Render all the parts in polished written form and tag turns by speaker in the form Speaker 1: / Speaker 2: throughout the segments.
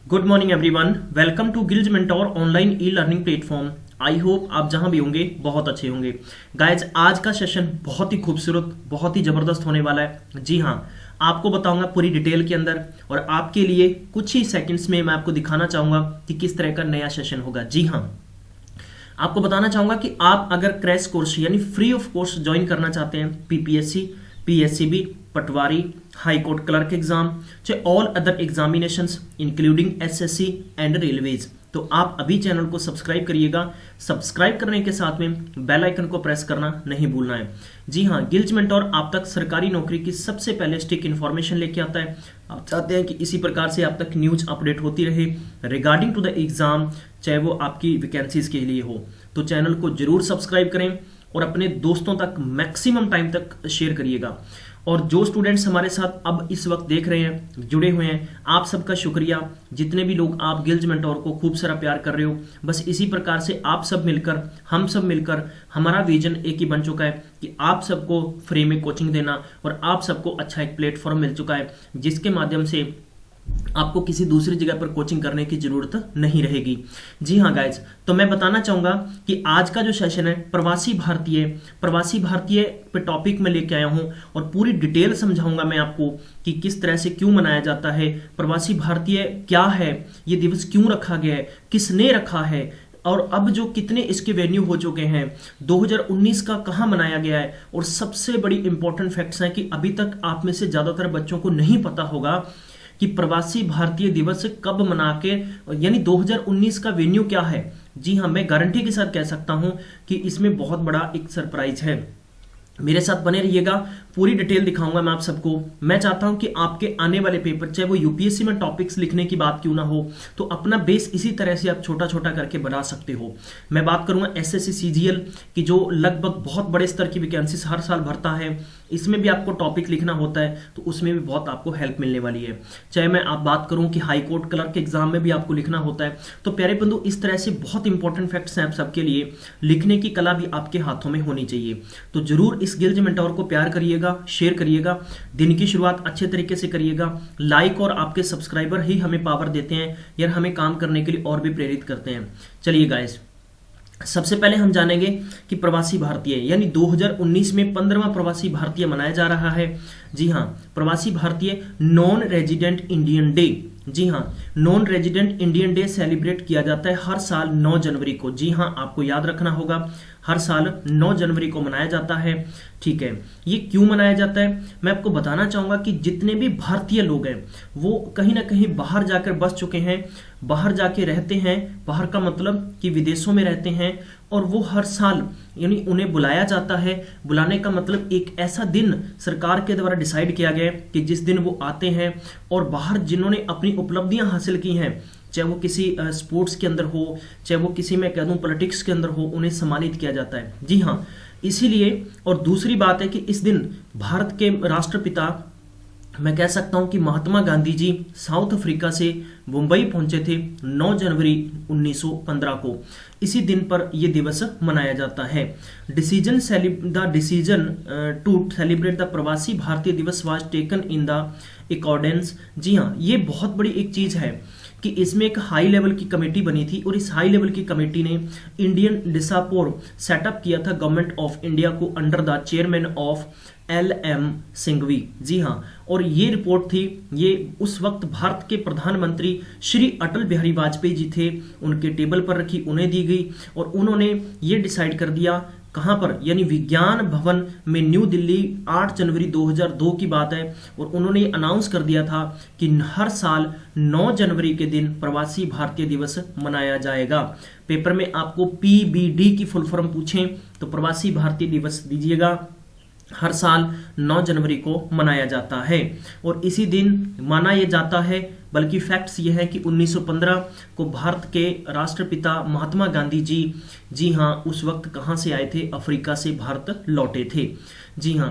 Speaker 1: Good morning everyone, welcome to Gillz Mentor online e learning platform. I hope आप जहां भी होंगे बहुत अच्छे होंगे। गाइज, आज का सेशन बहुत ही खूबसूरत, बहुत ही जबरदस्त होने वाला है। जी हाँ, आपको बताऊंगा पूरी डिटेल के अंदर और आपके लिए कुछ ही सेकंड्स में मैं आपको दिखाना चाहूंगा कि किस तरह का नया सेशन होगा। जी हाँ, आपको बताना चाहूंगा कि आप अगर क्रैश कोर्स यानी फ्री ऑफ कोर्स ज्वाइन करना चाहते हैं, पीपीएससी, पीएससीबी, पटवारी, हाई कोर्ट क्लर्क एग्जाम, चाहे all other examinations including SSC and railways, तो आप अभी चैनल को सब्सक्राइब करिएगा। सब्सक्राइब करने के साथ में बेल आइकन को प्रेस करना नहीं भूलना है। जी हाँ, गिल्ज मेंटोर आप तक सरकारी नौकरी की सबसे पहले स्टिक इन्फॉर्मेशन लेके आता है। आप चाहते हैं कि इसी प्रकार से आप तक न्यूज अपडेट होती रहे रिगार्डिंग टू द एग्जाम, चाहे वो आपकी वैकेंसीज के लिए हो, तो चैनल को जरूर सब्सक्राइब करें और अपने दोस्तों तक मैक्सिमम टाइम तक शेयर करिएगा। और जो स्टूडेंट्स हमारे साथ अब इस वक्त देख रहे हैं, जुड़े हुए हैं, आप सबका शुक्रिया। जितने भी लोग आप गिल्ज मेंटोर को खूब सारा प्यार कर रहे हो, बस इसी प्रकार से आप सब मिलकर, हम सब मिलकर, हमारा विजन एक ही बन चुका है कि आप सबको फ्री में कोचिंग देना और आप सबको अच्छा एक प्लेटफॉर्म मिल चुका है जिसके माध्यम से आपको किसी दूसरी जगह पर कोचिंग करने की जरूरत नहीं रहेगी। जी हाँ गाइज, तो मैं बताना चाहूंगा कि आज का जो सेशन है प्रवासी भारतीय पे टॉपिक में लेके आया हूं और पूरी डिटेल समझाऊंगा मैं आपको कि किस तरह से क्यों मनाया जाता है, प्रवासी भारतीय क्या है, ये दिवस क्यों रखा गया है, किसने रखा है, और अब जो कितने इसके वेन्यू हो चुके हैं, 2019 का कहां मनाया गया है। और सबसे बड़ी इंपॉर्टेंट फैक्ट्स हैं कि अभी तक आप में से ज्यादातर बच्चों को नहीं पता होगा कि प्रवासी भारतीय दिवस कब मना के, यानी 2019 का वेन्यू क्या है। जी हाँ, मैं गारंटी के साथ कह सकता हूं कि इसमें बहुत बड़ा एक सरप्राइज है। मेरे साथ बने रहिएगा, पूरी डिटेल दिखाऊंगा मैं आप सबको। मैं चाहता हूं कि आपके आने वाले पेपर, चाहे वो यूपीएससी में टॉपिक्स लिखने की बात क्यों ना हो, तो अपना बेस इसी तरह से आप छोटा छोटा करके बना सकते हो। मैं बात करूंगा एसएससी सीजीएल की, जो लगभग बहुत बड़े स्तर की वैकेंसीज हर साल भरता है, इसमें भी आपको टॉपिक लिखना होता है, तो उसमें भी बहुत आपको हेल्प मिलने वाली है। चाहे मैं आप बात करूं कि हाई कोर्ट क्लर्क के एग्जाम में भी आपको लिखना होता है। तो प्यारे बंधु, इस तरह से बहुत इंपॉर्टेंट फैक्ट्स हैं आप सबके लिए। लिखने की कला भी आपके हाथों में होनी चाहिए। तो जरूर इस गिल्ज मेंटोर को प्यार करिएगा, शेयर करिएगा, दिन की शुरुआत अच्छे तरीके से करिएगा। लाइक और आपके सब्सक्राइबर ही हमें पावर देते हैं यार, हमें काम करने के लिए और भी प्रेरित करते हैं। चलिए गाइस, सबसे पहले हम जानेंगे कि प्रवासी भारतीय यानी 2019 में 15वां प्रवासी भारतीय मनाया जा रहा है। जी हाँ, प्रवासी भारतीय नॉन रेजिडेंट इंडियन डे। जी हाँ, non resident Indian day celebrate किया जाता है हर साल 9 जनवरी को। जी हाँ, आपको याद रखना होगा, हर साल 9 जनवरी को मनाया जाता है। ठीक है, ये क्यों मनाया जाता है मैं आपको बताना चाहूंगा कि जितने भी भारतीय लोग हैं वो कहीं ना कहीं बाहर जाकर बस चुके हैं, बाहर जाके रहते हैं। बाहर का मतलब कि विदेशों में रहते हैं, और वो हर साल यानी उन्हें बुलाया जाता है। बुलाने का मतलब एक ऐसा दिन सरकार के द्वारा डिसाइड किया गया है कि जिस दिन वो आते हैं और बाहर जिन्होंने अपनी उपलब्धियां हासिल की हैं, चाहे वो किसी स्पोर्ट्स के अंदर हो, चाहे वो किसी, मैं कह दूं, पॉलिटिक्स के अंदर हो, उन्हें सम्मानित किया जाता है। जी हाँ, इसीलिए। और दूसरी बात है कि इस दिन भारत के राष्ट्रपिता, मैं कह सकता हूं कि महात्मा गांधी जी साउथ अफ्रीका से मुंबई पहुंचे थे 9 जनवरी 1915 को। इसी दिन पर यह दिवस मनाया जाता है। The decision to celebrate the Pravasi Bharatiya Divas was taken in the accordance. जी हाँ, ये बहुत बड़ी एक चीज है कि इसमें एक हाई लेवल की कमेटी बनी थी और इस हाई लेवल की कमेटी ने इंडियन डिसापोर सेटअप किया था गवर्नमेंट ऑफ इंडिया को under the chairman of LM Singhvi. जी हाँ, और ये रिपोर्ट थी, ये उस वक्त भारत के प्रधानमंत्री श्री अटल बिहारी वाजपेयी जी थे, उनके टेबल पर रखी, उन्हें दी गई और उन्होंने ये डिसाइड कर दिया, कहां पर, यानी विज्ञान भवन में, न्यू दिल्ली, 8 जनवरी 2002 की बात है। और उन्होंने अनाउंस कर दिया था कि हर साल 9 जनवरी के दिन प्रवासी भारतीय दिवस मनाया जाएगा। पेपर में आपको PBD की फुल फॉर्म पूछें तो प्रवासी भारतीय दिवस दीजिएगा। हर साल 9 जनवरी को मनाया जाता है और इसी दिन माना यह जाता है, बल्कि फैक्ट्स ये है कि 1915 को भारत के राष्ट्रपिता महात्मा गांधी जी, जी हाँ, उस वक्त कहां से आए थे, अफ्रीका से भारत लौटे थे। जी हाँ,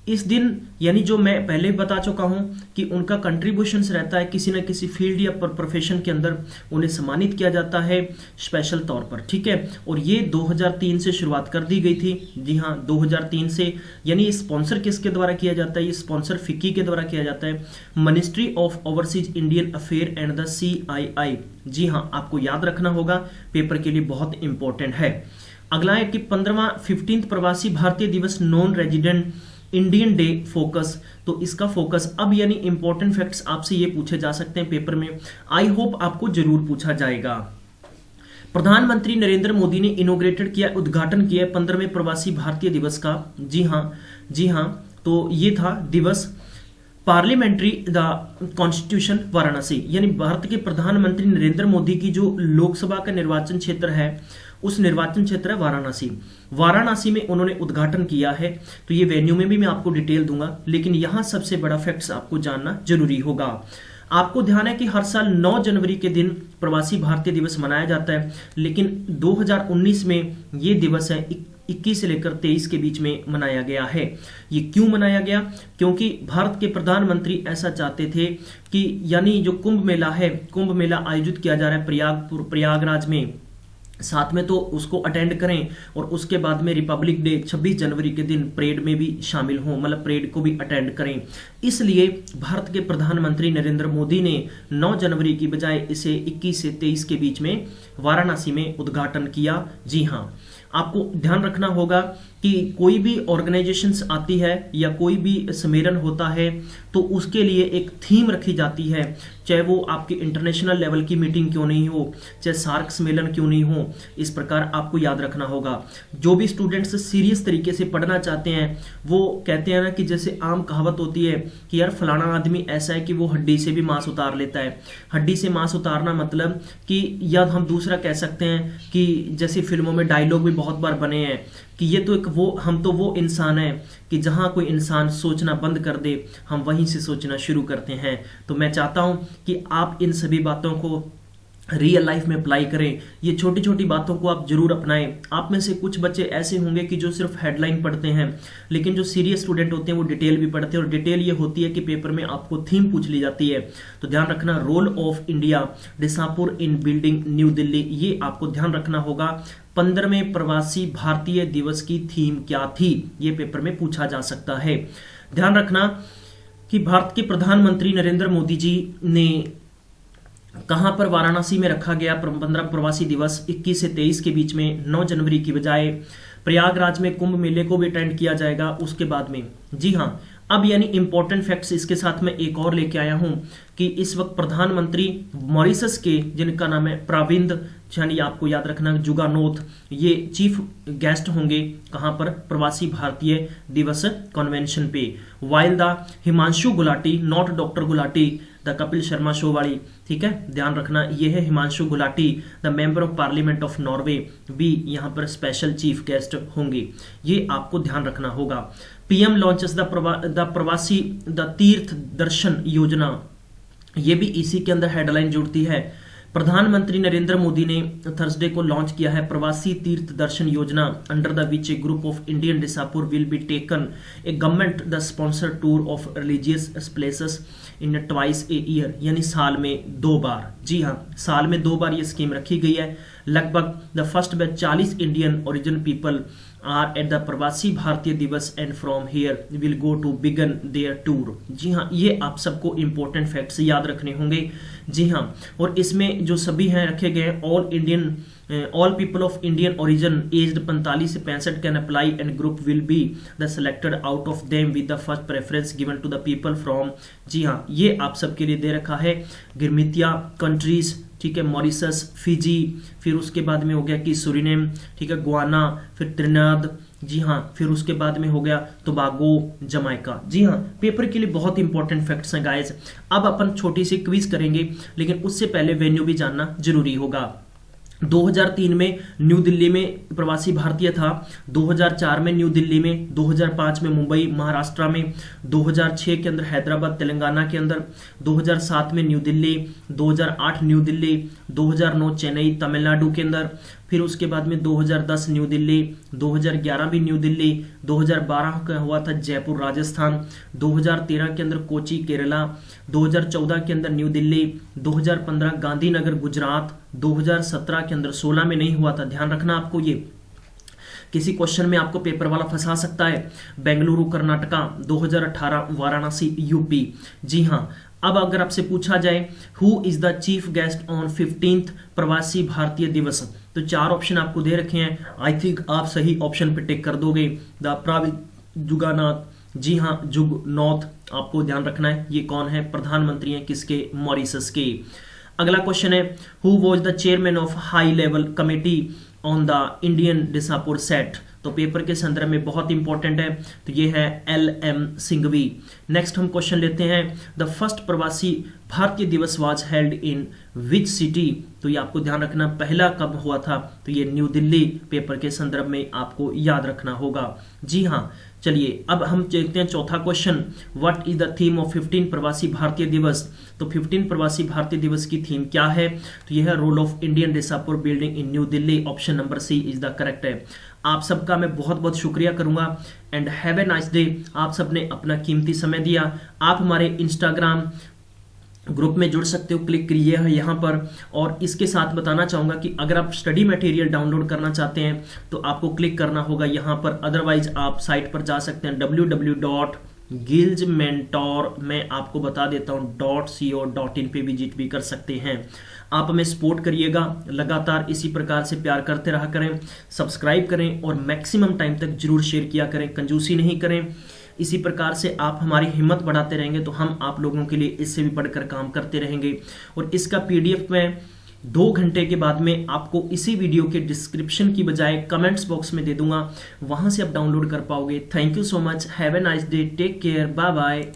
Speaker 1: इस दिन यानी जो मैं पहले बता चुका हूं कि उनका कंट्रीब्यूशंस रहता है किसी न किसी फील्ड या प्रोफेशन के अंदर, उन्हें सम्मानित किया जाता है स्पेशल तौर पर, ठीक है। और ये 2003 से शुरुआत कर दी गई थी, जी हाँ 2003 से। यानी स्पॉन्सर किसके द्वारा किया जाता है? ये स्पॉन्सर फिक्की के द्वारा किया जाता है, ministry of overseas Indian affair and the CII। जी हाँ, आपको याद रखना होगा, पेपर के लिए बहुत इंपॉर्टेंट है। अगला है कि 15वां 15th प्रवासी भारतीय दिवस non resident Indian day focus. तो इसका फोकस अब यानी इंपॉर्टेंट फैक्ट्स आपसे ये पूछे जा सकते हैं पेपर में, आई होप आपको जरूर पूछा जाएगा। प्रधानमंत्री नरेंद्र मोदी ने इनोग्रेटेड किया, उद्घाटन किया 15वें प्रवासी भारतीय दिवस का। जी हाँ, तो ये था दिवस पार्लियामेंट्री द कॉन्स्टिट्यूशन वाराणसी, यानी भारत के प्रधानमंत्री नरेंद्र मोदी की जो लोकसभा का निर्वाचन क्षेत्र है, उस निर्वाचन क्षेत्र है वाराणसी में उन्होंने उद्घाटन किया है। तो ये वेन्यू में भी मैं आपको डिटेल दूंगा, लेकिन यहां सबसे बड़ा फैक्ट्स आपको जानना जरूरी होगा। आपको ध्यान है कि हर साल 9 जनवरी के दिन प्रवासी भारतीय दिवस मनाया जाता है, लेकिन 2019 में ये दिवस है 21 से लेकर 23 के बीच में मनाया गया है। ये क्यों मनाया गया? क्योंकि भारत के प्रधानमंत्री ऐसा चाहते थे कि यानी जो कुंभ मेला है, कुंभ मेला आयोजित किया जा रहा है प्रयागराज में, साथ में तो उसको अटेंड करें और उसके बाद में रिपब्लिक डे 26 जनवरी के दिन परेड में भी शामिल हों, मतलब परेड को भी अटेंड करें। इसलिए भारत के प्रधानमंत्री नरेंद्र मोदी ने 9 जनवरी की बजाय इसे 21 से 23 के बीच में वाराणसी में उद्घाटन किया। जी हाँ, आपको ध्यान रखना होगा कि कोई भी ऑर्गेनाइजेशंस आती है या कोई भी सम्मेलन होता है तो उसके लिए एक थीम रखी जाती है, चाहे वो आपकी इंटरनेशनल लेवल की मीटिंग क्यों नहीं हो, चाहे सार्क सम्मेलन क्यों नहीं हो। इस प्रकार आपको याद रखना होगा। जो भी स्टूडेंट्स सीरियस तरीके से पढ़ना चाहते हैं वो कहते हैं ना कि जैसे आम कहावत होती है कि यार फलाना आदमी ऐसा है कि वो हड्डी से भी मांस उतार लेता है। हड्डी से मांस उतारना मतलब कि, या हम दूसरा कह सकते हैं कि जैसे फिल्मों में डायलॉग भी बहुत बार बने हैं कि ये तो हम तो वो इंसान है कि जहां कोई इंसान सोचना बंद कर दे, हम वहीं से सोचना शुरू करते हैं। तो मैं चाहता हूं कि आप इन सभी बातों को रियल लाइफ में अप्लाई करें। ये छोटी छोटी बातों को आप जरूर अपनाएं। आप में से कुछ बच्चे ऐसे होंगे कि जो सिर्फ हेडलाइन पढ़ते हैं, लेकिन जो सीरियस स्टूडेंट होते हैं वो डिटेल भी पढ़ते हैं, और डिटेल ये होती है कि पेपर में आपको थीम पूछ ली जाती है। तो ध्यान रखना, role of India diaspora in building New Delhi, ये आपको ध्यान रखना होगा। 15वें प्रवासी भारतीय दिवस की थीम क्या थी, ये पेपर में पूछा जा सकता है। ध्यान रखना कि भारत के प्रधानमंत्री नरेंद्र मोदी जी ने कहां पर वाराणसी में रखा गया 15 प्रवासी दिवस 21 से 23 के बीच में, 9 जनवरी की बजाय प्रयागराज में कुंभ मेले को भी अटेंड किया जाएगा उसके बाद में। जी हां, अब यानी इंपॉर्टेंट फैक्ट्स इसके साथ में एक और लेके आया हूं कि इस वक्त प्रधानमंत्री मॉरिशस के, जिनका नाम है प्राविंद, यानी आपको याद रखना जुगानोथ, ये चीफ गेस्ट होंगे कहां पर? प्रवासी भारतीय दिवस कन्वेंशन पे। While the Himanshu Gulati, not doctor Gulati, the Kapil Sharma show वाली, ठीक है, ध्यान रखना ये है Himanshu Gulati, the member of parliament of Norway भी यहां पर स्पेशल चीफ गेस्ट होंगे। ये आपको ध्यान रखना होगा। पीएम लॉन्चेस द तीर्थ दर्शन योजना, ये भी इसी के अंदर हेडलाइन जुड़ती है। प्रधानमंत्री नरेंद्र मोदी ने थर्सडे को लॉन्च किया है प्रवासी Tirth Darshan Yojana, under the which a group of Indian diaspora will be taken a government the sponsor tour of religious places in twice a year, यानी साल में 2 बार। जी हाँ, साल में 2 बार ये स्कीम रखी गई है। लगभग the first batch 40 Indian origin people are at the Pravasi Bharatiya Divas and from here will go to begin their tour. जी हाँ, ये आप सबको इंपॉर्टेंट फैक्ट्स याद रखने होंगे। जी हाँ, और इसमें जो सभी हैं रखे गए all people of Indian origin aged 45 से 65 can apply and group will be the selected out of them with the first preference given to the people from. जी हाँ, ये आप सबके लिए दे रखा है गिरमितिया कंट्रीज, ठीक है, मॉरिशस, फिजी, फिर उसके बाद में हो गया कि सुरिनेम, ठीक है, गुआना, फिर त्रिनाद, जी हाँ, फिर उसके बाद में हो गया टोबागो, जमाइका। जी हाँ, पेपर के लिए बहुत इंपॉर्टेंट फैक्ट्स हैं गाइस। अब अपन छोटी सी क्विज करेंगे, लेकिन उससे पहले वेन्यू भी जानना जरूरी होगा। 2003 में न्यू दिल्ली में प्रवासी भारतीय था, 2004 में न्यू दिल्ली में, 2005 में मुंबई महाराष्ट्र में, 2006 के अंदर हैदराबाद तेलंगाना के अंदर, 2007 में न्यू दिल्ली, 2008 न्यू दिल्ली, 2009 चेन्नई तमिलनाडु के अंदर, फिर उसके बाद में 2010 न्यू दिल्ली, 2011 भी न्यू दिल्ली, 2012 का हुआ था जयपुर राजस्थान, 2013 के अंदर कोची केरला, 2014 के अंदर न्यू दिल्ली, 2015 गांधीनगर गुजरात, 2017 के अंदर 16 में नहीं हुआ था, ध्यान रखना आपको ये किसी क्वेश्चन में आपको पेपर वाला फंसा सकता है। बेंगलुरु कर्नाटका, 2018 वाराणसी यूपी। जी हाँ, अब अगर आपसे पूछा जाए who is the chief guest on 15th प्रवासी भारतीय दिवस, तो 4 ऑप्शन आपको दे रखे हैं। आई थिंक आप सही ऑप्शन पे टिक कर दोगे। द प्रविंद जुगनाथ, जी हाँ जुगनौथ, आपको ध्यान रखना है ये कौन है, प्रधानमंत्री हैं किसके, मॉरिशस के। अगला क्वेश्चन है who was the chairman of high level committee on the Indian diaspora set, तो पेपर के संदर्भ में बहुत इंपॉर्टेंट है, तो ये है LM सिंघवी। नेक्स्ट हम क्वेश्चन लेते हैं द फर्स्ट प्रवासी Bharatiya Divas was held in which city, तो ये आपको ध्यान रखना पहला कब हुआ था, तो ये न्यू दिल्ली, पेपर के संदर्भ में आपको याद रखना होगा। जी हाँ, चलिए अब हम देखते हैं चौथा question, what is the theme of 15 प्रवासी भारतीय दिवस, तो 15 प्रवासी भारतीय दिवस की थीम क्या है, तो यह है role of Indian diaspora building in New Delhi, option number C is the correct है। आप सबका मैं बहुत बहुत शुक्रिया करूंगा and have a nice day. आप सबने अपना कीमती समय दिया। आप हमारे इंस्टाग्राम ग्रुप में जुड़ सकते हो, क्लिक करिए यहाँ पर। और इसके साथ बताना चाहूंगा कि अगर आप स्टडी मटेरियल डाउनलोड करना चाहते हैं तो आपको क्लिक करना होगा यहाँ पर, अदरवाइज आप साइट पर जा सकते हैं www.gilsmentor, मैं आपको बता देता हूँ .co.in पे विजिट भी कर सकते हैं। आप हमें सपोर्ट करिएगा, लगातार इसी प्रकार से प्यार करते रहा करें, सब्सक्राइब करें और मैक्सिमम टाइम तक जरूर शेयर किया करें, कंजूसी नहीं करें। इसी प्रकार से आप हमारी हिम्मत बढ़ाते रहेंगे तो हम आप लोगों के लिए इससे भी बढ़कर काम करते रहेंगे। और इसका PDF में 2 घंटे के बाद में आपको इसी वीडियो के डिस्क्रिप्शन की बजाय कमेंट्स बॉक्स में दे दूंगा, वहां से आप डाउनलोड कर पाओगे। Thank you so much, have a nice day, take care, bye bye.